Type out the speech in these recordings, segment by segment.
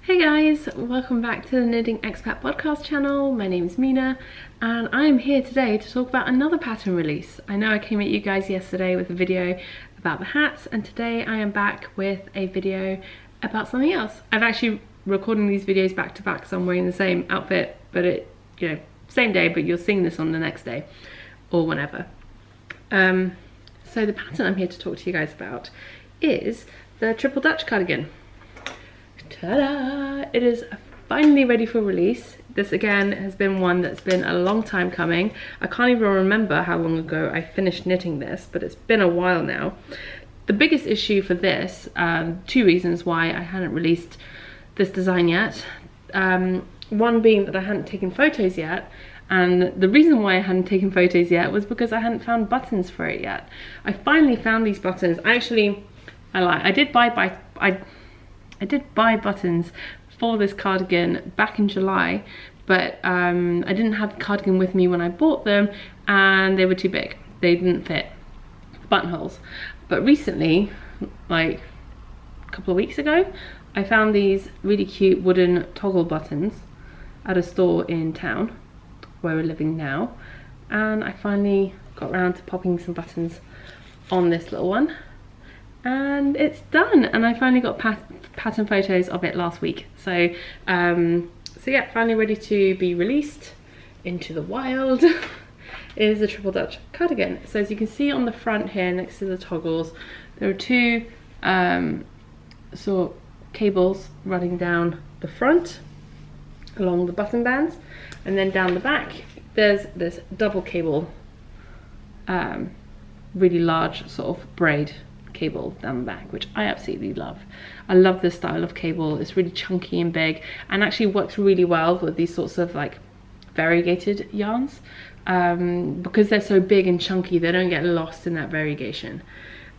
Hey guys, welcome back to the Knitting Expat Podcast channel. My name is Mina and I am here today to talk about another pattern release. I know I came at you guys yesterday with a video about the hats, and today I am back with a video about something else. I'm actually recording these videos back to back, so I'm wearing the same outfit, but same day, but you're seeing this on the next day or whenever. So the pattern I'm here to talk to you guys about is the Triple Dutch Cardigan. Ta-da! It is finally ready for release. This again has been one that's been a long time coming. I can't even remember how long ago I finished knitting this, but it's been a while now. The biggest issue for this, two reasons why I hadn't released this design yet. One being that I hadn't taken photos yet, and the reason why I hadn't taken photos yet was because I hadn't found buttons for it yet. I finally found these buttons. I did buy buttons for this cardigan back in July, but I didn't have the cardigan with me when I bought them, and they were too big. They didn't fit the buttonholes. But recently, like a couple of weeks ago, I found these really cute wooden toggle buttons at a store in town where we're living now, and I finally got around to popping some buttons on this little one. And it's done, and I finally got pattern photos of it last week. So yeah, finally ready to be released into the wild. Is a Triple Dutch cardigan. So as you can see on the front here next to the toggles, there are two sort of cables running down the front along the button bands, and then down the back there's this double cable, really large sort of braid cable down the back, which I absolutely love. I love this style of cable. It's really chunky and big, and actually works really well with these sorts of like variegated yarns, because they're so big and chunky, they don't get lost in that variegation.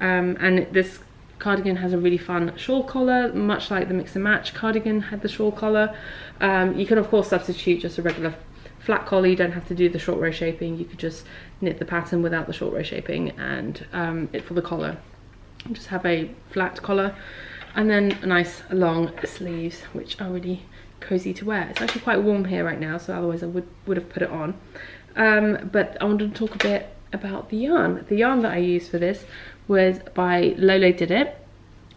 And this cardigan has a really fun shawl collar, much like the Mix and Match cardigan had the shawl collar. You can of course substitute just a regular flat collar. You don't have to do the short row shaping. You could just knit the pattern without the short row shaping, and for the collar just have a flat collar, and then a nice long sleeves, which are really cozy to wear. It's actually quite warm here right now, so otherwise I would have put it on. But I wanted to talk a bit about the yarn. The yarn that I used for this was by Lolo Did It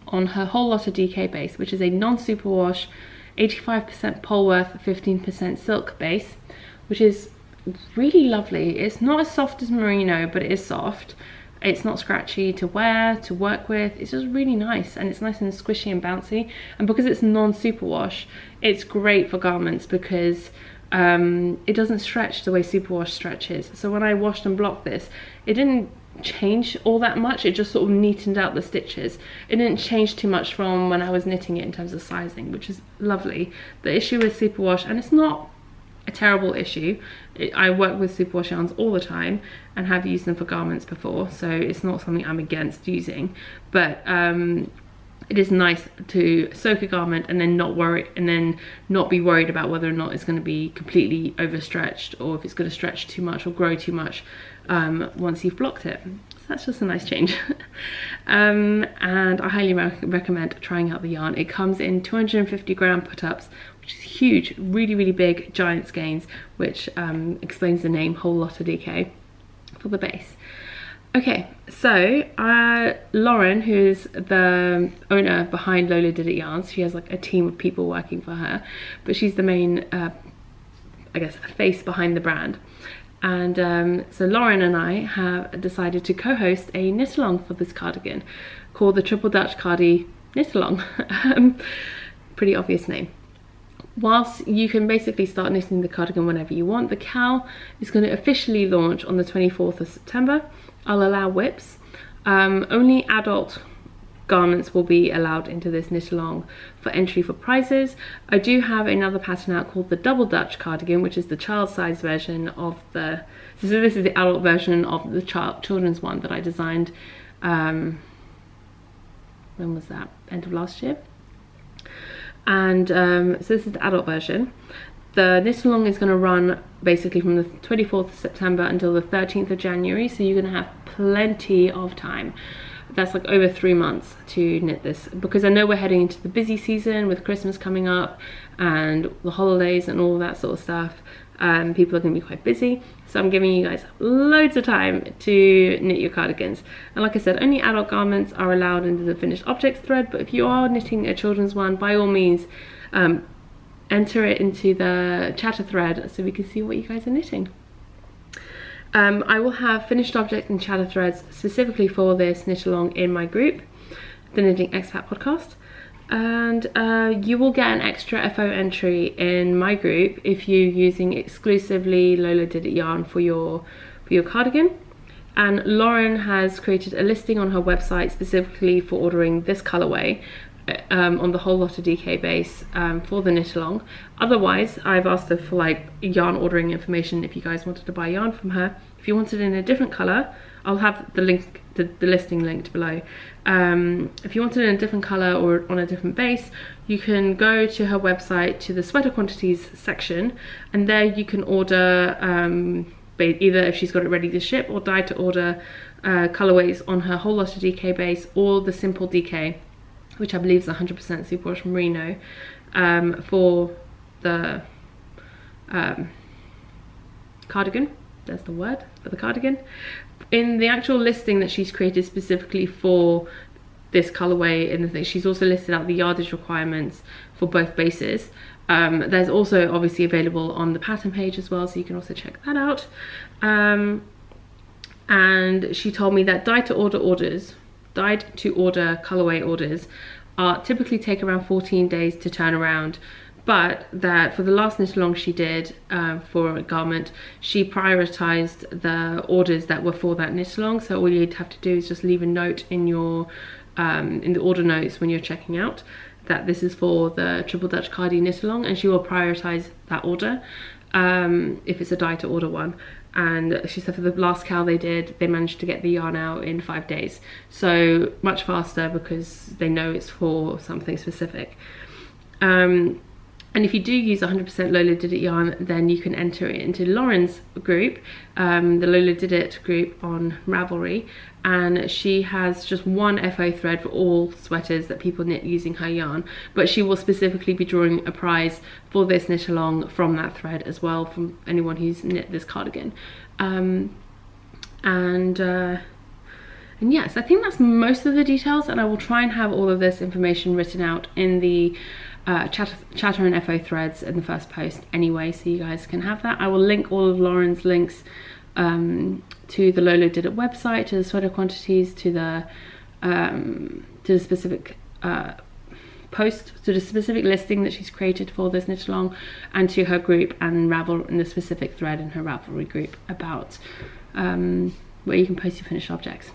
on her Whole Lot of DK base, which is a non-superwash 85% Polworth 15% silk base, which is really lovely. It's not as soft as merino, but it is soft. It's not scratchy to wear, to work with. It's just really nice, and it's nice and squishy and bouncy. And because it's non-superwash, it's great for garments because it doesn't stretch the way superwash stretches. So when I washed and blocked this, it didn't change all that much. It just sort of neatened out the stitches. It didn't change too much from when I was knitting it in terms of sizing, which is lovely. The issue with superwash, and it's not a terrible issue, I work with superwash yarns all the time and have used them for garments before, so it's not something I'm against using, but it is nice to soak a garment and then not be worried about whether or not it's going to be completely overstretched, or if it's going to stretch too much or grow too much once you've blocked it. So that's just a nice change. And I highly recommend trying out the yarn. It comes in 250 gram put-ups, which is huge, really big giant skeins, which explains the name Whole Lot of DK for the base. Okay, so Lauren, who's the owner behind Lolo Did It Yarns, she has like a team of people working for her, but she's the main I guess face behind the brand. And so Lauren and I have decided to co-host a knit along for this cardigan called the Triple Dutch Cardi Knit Along. Pretty obvious name. Whilst you can basically start knitting the cardigan whenever you want, the KAL is going to officially launch on the 24th of September. I'll allow whips. Only adult garments will be allowed into this knit along for entry for prizes. I do have another pattern out called the Double Dutch Cardigan, which is the child size version of the, so this is the adult version of the children's one that I designed, when was that? End of last year. And so this is the adult version. The knit along is going to run basically from the 24th of September until the 13th of January, so you're going to have plenty of time. That's like over 3 months to knit this, because I know we're heading into the busy season with Christmas coming up and the holidays and all that sort of stuff. People are going to be quite busy, so I'm giving you guys loads of time to knit your cardigans. And like I said, only adult garments are allowed into the finished objects thread, but if you are knitting a children's one, by all means enter it into the chatter thread so we can see what you guys are knitting. I will have finished objects and chatter threads specifically for this knit along in my group, the Knitting Expat Podcast, and you will get an extra FO entry in my group if you're using exclusively Lola Did It yarn for your cardigan. And Lauren has created a listing on her website specifically for ordering this colorway on the Whole Lotta DK base for the knit along. Otherwise, I've asked her for like yarn ordering information if you guys wanted to buy yarn from her. If you wanted it in a different color, I'll have the link, the listing linked below. If you wanted it in a different color or on a different base, you can go to her website to the sweater quantities section, and there you can order either if she's got it ready to ship or dye to order colorways on her Whole Lotta DK base or the simple DK, which I believe is 100% superwash merino, for the cardigan. There's the word for the cardigan. In the actual listing that she's created specifically for this colorway, in the thing, she's also listed out the yardage requirements for both bases. There's also obviously available on the pattern page as well, so you can also check that out. And she told me that dyed to order colorway orders are typically take around 14 days to turn around, but that for the last knit along she did for a garment, she prioritized the orders that were for that knit along. So all you'd have to do is just leave a note in your in the order notes when you're checking out that this is for the Triple Dutch Cardigan knit along, and she will prioritize that order if it's a dye to order one. And she said for the last KAL they did, they managed to get the yarn out in 5 days, so much faster because they know it's for something specific. And if you do use 100% Lola Did It yarn, then you can enter it into Lauren's group, the Lola Did It group on Ravelry, and she has just one FO thread for all sweaters that people knit using her yarn, but she will specifically be drawing a prize for this knit along from that thread as well, from anyone who's knit this cardigan. And yes, I think that's most of the details, and I will try and have all of this information written out in the chatter and FO threads in the first post anyway, so you guys can have that. I will link all of Lauren's links to the Lola Did It website, to the sweater quantities, to the specific post, to the specific listing that she's created for this knit along, and to her group and Ravel in the specific thread in her Ravelry group about where you can post your finished objects.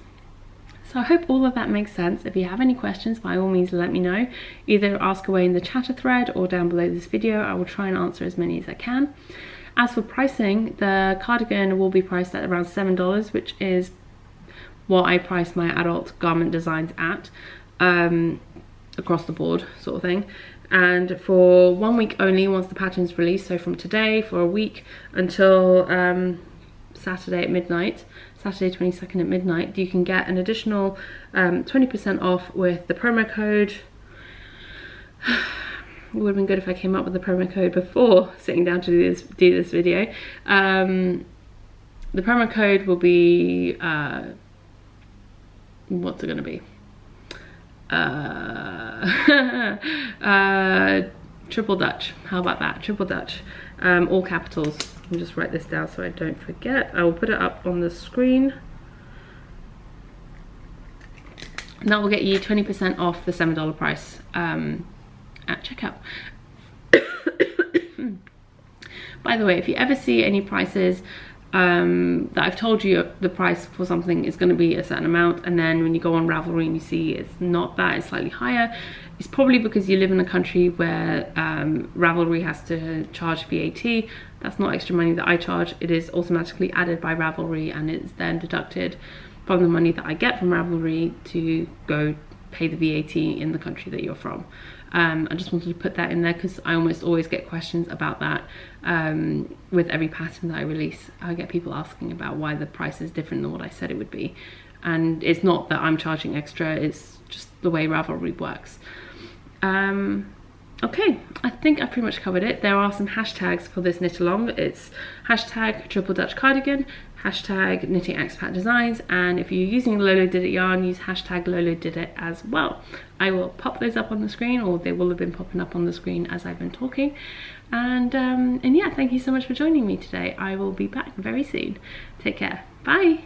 So I hope all of that makes sense. If you have any questions, by all means let me know. Either ask away in the chatter thread or down below this video. I will try and answer as many as I can. As for pricing, the cardigan will be priced at around $7, which is what I price my adult garment designs at, across the board sort of thing. And for 1 week only, once the pattern's released, so from today for a week until Saturday at midnight, Saturday 22nd at midnight, you can get an additional 20% off with the promo code. It would have been good if I came up with the promo code before sitting down to do this video. The promo code will be, what's it going to be? Triple Dutch. How about that? Triple Dutch. All capitals. I'll just write this down so I don't forget. I will put it up on the screen. And that will get you 20% off the $7 price at checkout. By the way, if you ever see any prices that I've told you the price for something is going to be a certain amount, and then when you go on Ravelry and you see it's not that, it's slightly higher, it's probably because you live in a country where Ravelry has to charge VAT. That's not extra money that I charge. It is automatically added by Ravelry, and it's then deducted from the money that I get from Ravelry to go pay the VAT in the country that you're from. I just wanted to put that in there because I almost always get questions about that with every pattern that I release. I get people asking about why the price is different than what I said it would be. and it's not that I'm charging extra, it's just the way Ravelry works. Okay, I think I pretty much covered it. There are some hashtags for this knit along. It's hashtag Triple Dutch Cardigan, hashtag Knitting Expat Designs, and if you're using Lolo Did It yarn, use hashtag Lolo Did It as well. I will pop those up on the screen, or they will have been popping up on the screen as I've been talking. And yeah, thank you so much for joining me today. I will be back very soon. Take care. Bye.